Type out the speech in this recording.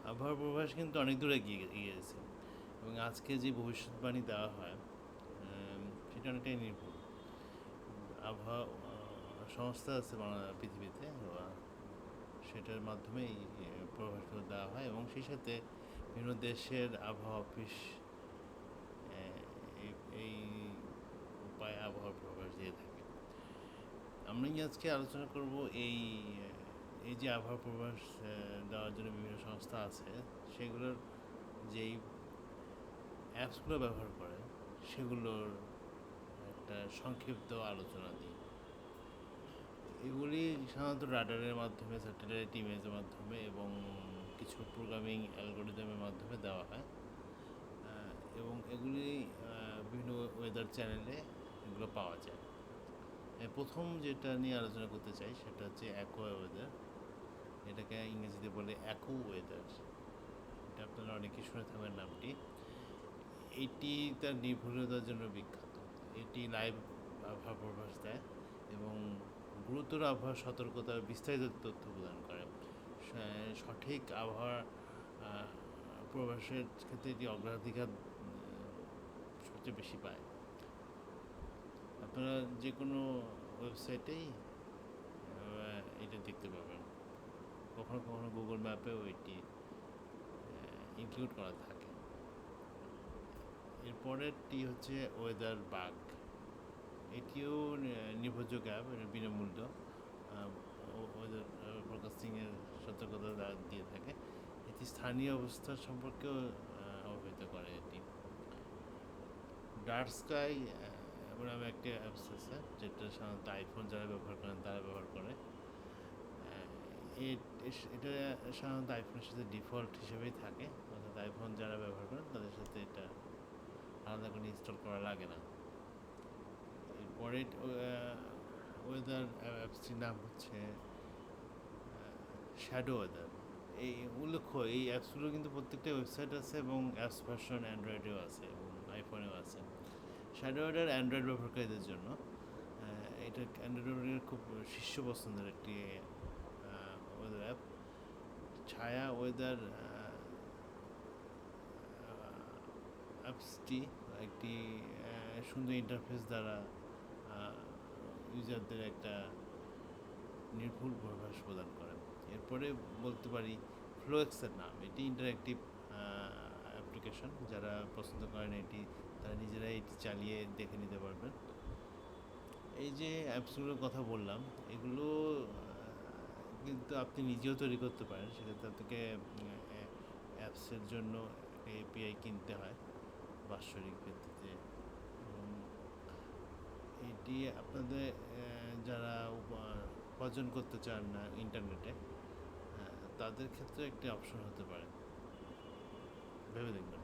আবহাওয়ার পূর্বাভাস কিন্তু অনেক দূর এগিয়ে গিয়েছে এবং আজকে যে ভবিষ্যৎবাণী দেওয়া হয় সেটা অনেকটাই নির্ভুল। আবহাওয়া সংস্থা আছে পৃথিবীতে, সেটার মাধ্যমেই পূর্বাভাসগুলো দেওয়া হয় এবং সেই সাথে বিভিন্ন দেশের আবহাওয়া অফিস এই উপায়ে আবহাওয়ার পূর্বাভাস দিয়ে থাকে। আমি আজকে আলোচনা করব এই এই যে আবহাওয়া পূর্বাভাস দেওয়ার জন্য বিভিন্ন সংস্থা আছে, সেগুলোর যেই অ্যাপসগুলো ব্যবহার করে সেগুলোর একটা সংক্ষিপ্ত আলোচনা দিই। এগুলি সাধারণত রাডারের মাধ্যমে, স্যাটেলাইট ইমেজের মাধ্যমে এবং কিছু প্রোগ্রামিং অ্যালগোরিদমের মাধ্যমে দেওয়া হয় এবং এগুলি বিভিন্ন ওয়েদার চ্যানেলে এগুলো পাওয়া যায়। প্রথম যেটা নিয়ে আলোচনা করতে চাই সেটা হচ্ছে অ্যাকোয়া ওয়েদার। এটাকে ইংরেজিতে বলে অ্যাকো ওয়েদার। এটা আপনারা অনেকে শুনে থাকবেন নামটি। এটি তার নির্ভুলতার জন্য বিখ্যাত। এটি লাইভ আবহাওয়া পূর্বাভাস দেয় এবং গুরুতর আবহাওয়ার সতর্কতার বিস্তারিত তথ্য প্রদান করে। সঠিক আবহাওয়া পূর্বাভাসের ক্ষেত্রে এটি অগ্রাধিকার সবচেয়ে বেশি পায়। আপনারা যে কোনো ওয়েবসাইটেই এটা দেখতে পাবেন। কখনো কখনো গুগল ম্যাপেও এটি ইনক্লুড করা থাকে। এরপরেরটি হচ্ছে ওয়েদার বাগ। এটিও নির্ভরযোগ্য অ্যাপ, এটা বিনামূল্য ওয়েদার ফোরকাস্টিংয়ের সতর্কতা দিয়ে থাকে। এটি স্থানীয় অবস্থা সম্পর্কেও অবহিত করে। এটি ডার্ক স্কাই নামে একটি অ্যাপস আছে, যেটা সাধারণত আইফোন যারা ব্যবহার করেন তারা ব্যবহার করে। এটা সাধারণত আইফোনের সাথে ডিফল্ট হিসেবেই থাকে, অর্থাৎ আইফোন যারা ব্যবহার করেন তাদের সাথে এটা আলাদা করে ইনস্টল করা লাগে না। এরপরে ওয়েদার অ্যাপসটির নাম হচ্ছে শ্যাডো ওয়েদার। এই উল্লেখ্য, এই অ্যাপসগুলো কিন্তু প্রত্যেকটা ওয়েবসাইট আছে এবং অ্যাপস ভার্সন অ্যান্ড্রয়েডেও আছে এবং আইফোনেও আছে। শ্যাডো ওয়েদার অ্যান্ড্রয়েড ব্যবহারকারীদের জন্য। এটা অ্যান্ড্রয়েডের খুব শীর্ষ পছন্দের একটি ওয়েদার অ্যাপ। ছায়া ওয়েদার অ্যাপসটি একটি সুন্দর ইন্টারফেস দ্বারা ইউজারদের একটা নির্ভুল পূর্বাভাস প্রদান করে। এরপরে বলতে পারি ফ্লোএক্সের নাম। এটি ইন্টারঅ্যাক্টিভ অ্যাপ্লিকেশন। যারা পছন্দ করেন এটি, তারা নিজেরাই এটি চালিয়ে দেখে নিতে পারবেন। এই যে অ্যাপসগুলোর কথা বললাম, এগুলো কিন্তু আপনি নিজেও তৈরি করতে পারেন। সেক্ষেত্রে আপনাকে অ্যাপসের জন্য এপিআই কিনতে হয় বাৎসরিক ভিত্তিতে। এটি আপনাদের যারা উপার্জন করতে চান না ইন্টারনেটে, তাদের ক্ষেত্রে একটি অপশন হতে পারে, ভেবে দেখবেন।